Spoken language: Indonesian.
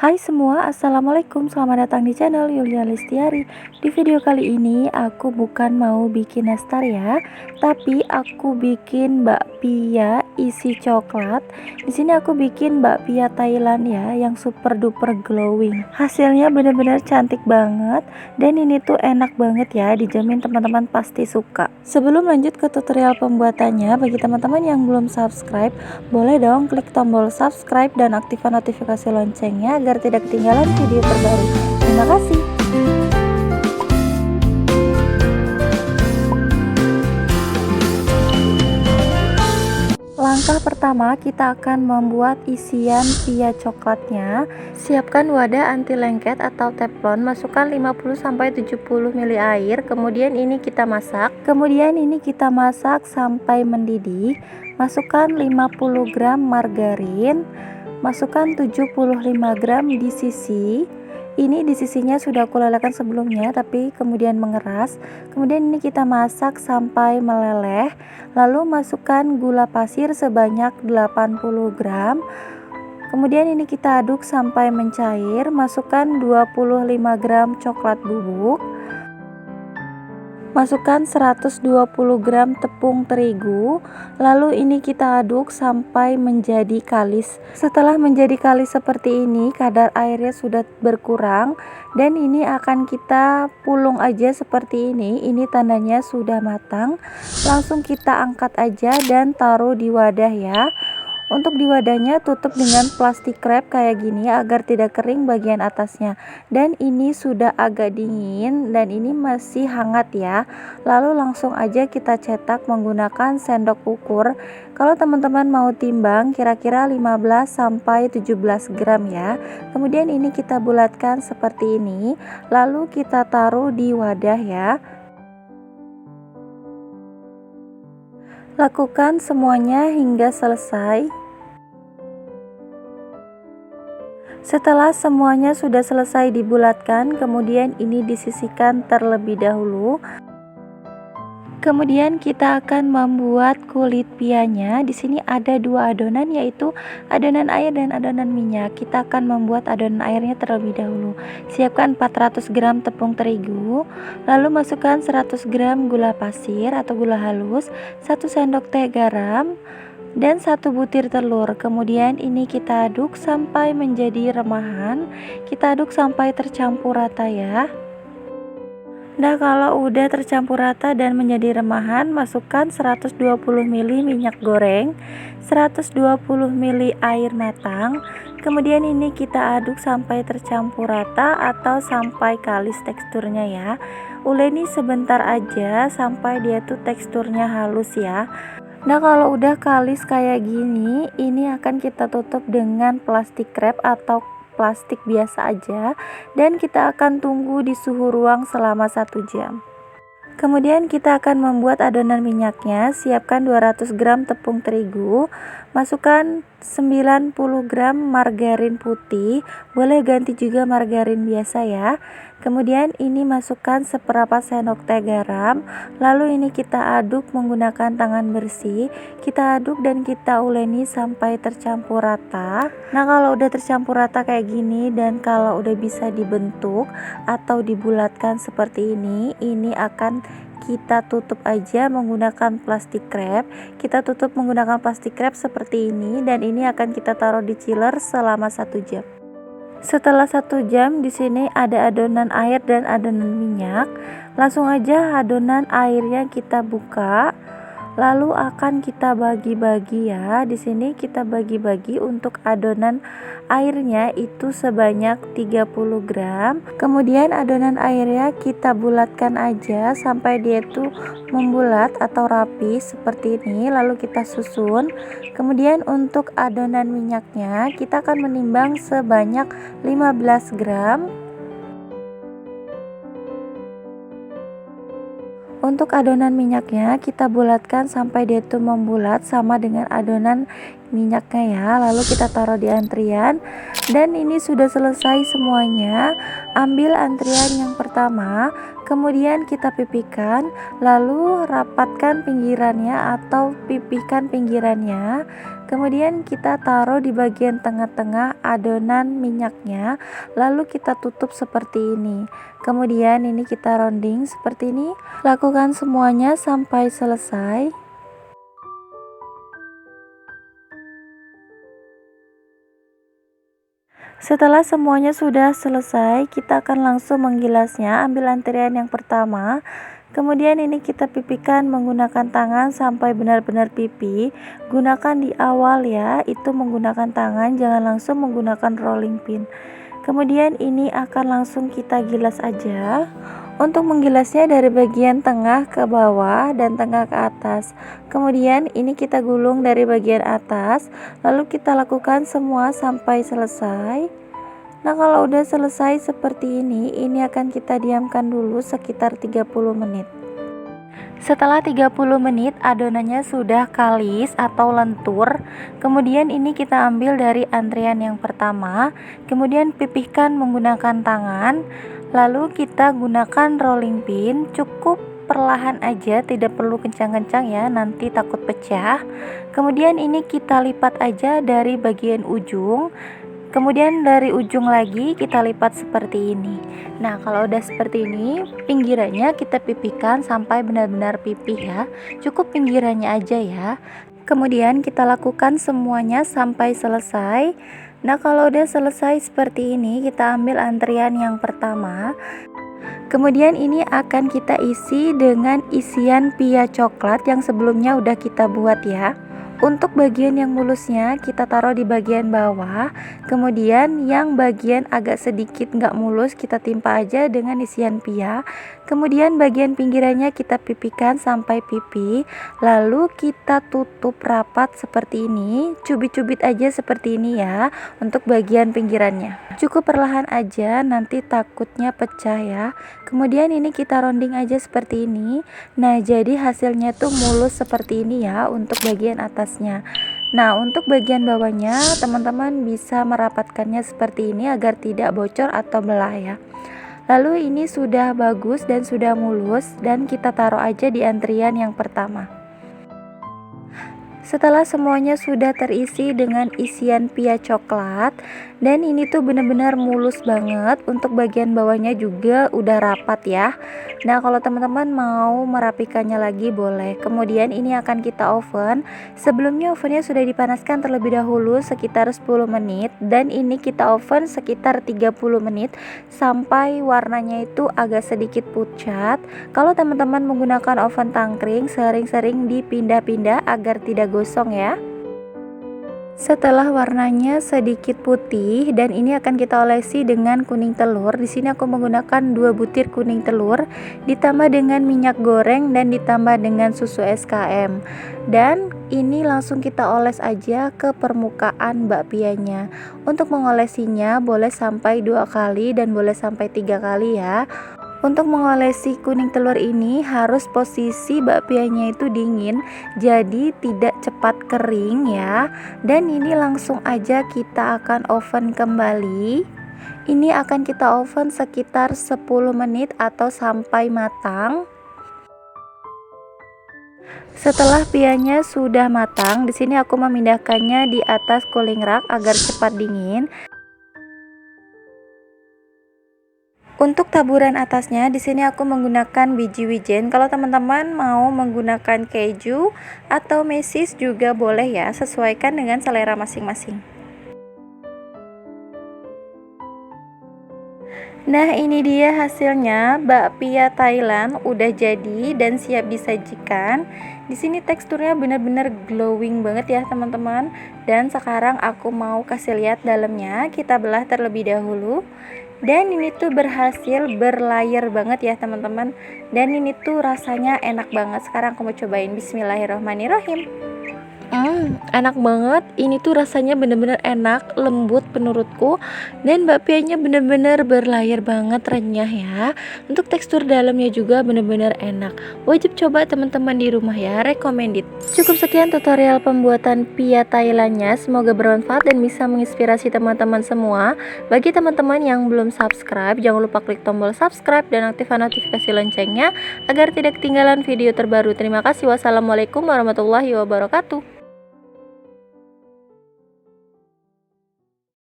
Hai semua, assalamualaikum. Selamat datang di channel Yulia Lestiari. Di video kali ini aku bukan mau bikin nastar ya, tapi aku bikin bakpia isi coklat. Di sini aku bikin bakpia Thailand ya, yang super duper glowing. Hasilnya bener-bener cantik banget, dan ini tuh enak banget ya, dijamin teman-teman pasti suka. Sebelum lanjut ke tutorial pembuatannya, bagi teman-teman yang belum subscribe, boleh dong klik tombol subscribe dan aktifkan notifikasi loncengnya agar tidak ketinggalan video terbaru. Terima kasih. Langkah pertama, kita akan membuat isian pia coklatnya. Siapkan wadah anti lengket atau teflon, masukkan 50-70 ml air, kemudian ini kita masak. Sampai mendidih. Masukkan 50 gram margarin, masukkan 75 gram di sisi. Ini di sisinya sudah aku lelehkan sebelumnya, tapi kemudian mengeras. Kemudian ini kita masak sampai meleleh. Lalu masukkan gula pasir sebanyak 80 gram. Kemudian ini kita aduk sampai mencair. Masukkan 25 gram coklat bubuk. Masukkan 120 gram tepung terigu, lalu ini kita aduk sampai menjadi kalis. Setelah menjadi kalis seperti ini, kadar airnya sudah berkurang, dan ini akan kita pulung aja seperti ini tandanya sudah matang. Langsung kita angkat aja dan taruh di wadah ya. Untuk di wadahnya tutup dengan plastik wrap kayak gini agar tidak kering bagian atasnya. Dan ini sudah agak dingin dan ini masih hangat ya. Lalu langsung aja kita cetak menggunakan sendok ukur. Kalau teman-teman mau timbang kira-kira 15-17 gram ya. Kemudian ini kita bulatkan seperti ini. Lalu kita taruh di wadah ya. Lakukan semuanya hingga selesai. Setelah semuanya sudah selesai dibulatkan, kemudian ini disisihkan terlebih dahulu. Kemudian kita akan membuat kulit pianya. Di sini ada dua adonan, yaitu adonan air dan adonan minyak. Kita akan membuat adonan airnya terlebih dahulu. Siapkan 400 gram tepung terigu, lalu masukkan 100 gram gula pasir atau gula halus, 1 sendok teh garam, dan 1 butir telur. Kemudian ini kita aduk sampai menjadi remahan. Kita aduk sampai tercampur rata ya. Nah, kalau udah tercampur rata dan menjadi remahan, masukkan 120 ml minyak goreng, 120 ml air matang. Kemudian ini kita aduk sampai tercampur rata atau sampai kalis teksturnya ya. Uleni sebentar aja sampai dia tuh teksturnya halus ya. Nah, kalau udah kalis kayak gini, ini akan kita tutup dengan plastik wrap atau plastik biasa aja, dan kita akan tunggu di suhu ruang selama 1 jam. Kemudian kita akan membuat adonan minyaknya. Siapkan 200 gram tepung terigu, masukkan 90 gram margarin putih, boleh ganti juga margarin biasa ya. Kemudian ini masukkan seperempat sendok teh garam, lalu ini kita aduk menggunakan tangan bersih. Kita aduk dan kita uleni sampai tercampur rata. Nah, kalau udah tercampur rata kayak gini dan kalau udah bisa dibentuk atau dibulatkan seperti ini akan kita tutup aja menggunakan plastik wrap. Kita tutup menggunakan plastik wrap seperti ini, dan ini akan kita taruh di chiller selama 1 jam. Setelah 1 jam, di sini ada adonan air dan adonan minyak. Langsung aja adonan airnya kita buka. Lalu akan kita bagi-bagi ya. Di sini kita bagi-bagi untuk adonan airnya itu sebanyak 30 gram. Kemudian adonan airnya kita bulatkan aja sampai dia tuh membulat atau rapi seperti ini. Lalu kita susun. Kemudian untuk adonan minyaknya kita akan menimbang sebanyak 15 gram. Untuk adonan minyaknya kita bulatkan sampai dia tuh membulat sama dengan adonan minyaknya ya. Lalu kita taruh di antrian, dan ini sudah selesai semuanya. Ambil antrian yang pertama, kemudian kita pipihkan, lalu rapatkan pinggirannya atau pipihkan pinggirannya. Kemudian kita taruh di bagian tengah-tengah adonan minyaknya, lalu kita tutup seperti ini. Kemudian ini kita rounding seperti ini. Lakukan semuanya sampai selesai. Setelah semuanya sudah selesai, kita akan langsung menggilasnya. Ambil antrian yang pertama. Kemudian ini kita pipihkan menggunakan tangan sampai benar-benar pipih. Gunakan di awal ya, itu menggunakan tangan, jangan langsung menggunakan rolling pin. Kemudian ini akan langsung kita gilas aja. Untuk menggilasnya dari bagian tengah ke bawah dan tengah ke atas. Kemudian ini kita gulung dari bagian atas, lalu kita lakukan semua sampai selesai. Nah, kalau udah selesai seperti ini akan kita diamkan dulu sekitar 30 menit. Setelah 30 menit adonannya sudah kalis atau lentur. Kemudian ini kita ambil dari antrian yang pertama. Kemudian pipihkan menggunakan tangan. Lalu kita gunakan rolling pin. Cukup perlahan aja, tidak perlu kencang-kencang ya, nanti takut pecah. Kemudian ini kita lipat aja dari bagian ujung. Kemudian dari ujung lagi kita lipat seperti ini. Nah, kalau udah seperti ini, pinggirannya kita pipihkan sampai benar-benar pipih ya. Cukup pinggirannya aja ya. Kemudian kita lakukan semuanya sampai selesai. Nah, kalau udah selesai seperti ini, kita ambil antrian yang pertama. Kemudian ini akan kita isi dengan isian pia coklat yang sebelumnya udah kita buat ya. Untuk bagian yang mulusnya kita taruh di bagian bawah. Kemudian yang bagian agak sedikit nggak mulus kita timpa aja dengan isian pia. Kemudian bagian pinggirannya kita pipihkan sampai pipih. Lalu kita tutup rapat seperti ini. Cubit-cubit aja seperti ini ya untuk bagian pinggirannya. Cukup perlahan aja, nanti takutnya pecah ya. Kemudian ini kita rounding aja seperti ini. Nah, jadi hasilnya tuh mulus seperti ini ya untuk bagian atasnya. Nah, untuk bagian bawahnya teman-teman bisa merapatkannya seperti ini agar tidak bocor atau belah ya. Lalu ini sudah bagus dan sudah mulus, dan kita taruh aja di antrian yang pertama. Setelah semuanya sudah terisi dengan isian pia coklat, dan ini tuh bener-bener mulus banget. Untuk bagian bawahnya juga udah rapat ya. Nah, kalau teman-teman mau merapikannya lagi boleh. Kemudian ini akan kita oven. Sebelumnya ovennya sudah dipanaskan terlebih dahulu sekitar 10 menit, dan ini kita oven sekitar 30 menit sampai warnanya itu agak sedikit pucat. Kalau teman-teman menggunakan oven tangkring, sering-sering dipindah-pindah agar tidak gosong ya. Setelah warnanya sedikit putih, dan ini akan kita olesi dengan kuning telur. Di sini aku menggunakan 2 butir kuning telur ditambah dengan minyak goreng dan ditambah dengan susu SKM. Dan ini langsung kita oles aja ke permukaan bakpianya. Untuk mengolesinya boleh sampai 2 kali dan boleh sampai 3 kali ya. Untuk mengolesi kuning telur ini harus posisi bakpianya itu dingin, jadi tidak cepat kering ya. Dan ini langsung aja kita akan oven kembali. Ini akan kita oven sekitar 10 menit atau sampai matang. Setelah pianya sudah matang, di sini aku memindahkannya di atas cooling rack agar cepat dingin. Untuk taburan atasnya di sini aku menggunakan biji wijen. Kalau teman-teman mau menggunakan keju atau mesis juga boleh ya, sesuaikan dengan selera masing-masing. Nah, ini dia hasilnya, bakpia Thailand udah jadi dan siap disajikan. Di sini teksturnya benar-benar glowing banget ya teman-teman. Dan sekarang aku mau kasih lihat dalamnya. Kita belah terlebih dahulu. Dan ini tuh berhasil berlayer banget ya teman-teman. Dan ini tuh rasanya enak banget. Sekarang aku mau cobain. Bismillahirrahmanirrahim. Enak banget. Ini tuh rasanya bener-bener enak, lembut menurutku. Dan bakpianya bener-bener berlayer banget, renyah ya. Untuk tekstur dalamnya juga bener-bener enak. Wajib coba teman-teman di rumah ya, recommended. Cukup sekian tutorial pembuatan pia Thailandnya. Semoga bermanfaat dan bisa menginspirasi teman-teman semua. Bagi teman-teman yang belum subscribe, jangan lupa klik tombol subscribe dan aktifkan notifikasi loncengnya agar tidak ketinggalan video terbaru. Terima kasih. Wassalamualaikum warahmatullahi wabarakatuh.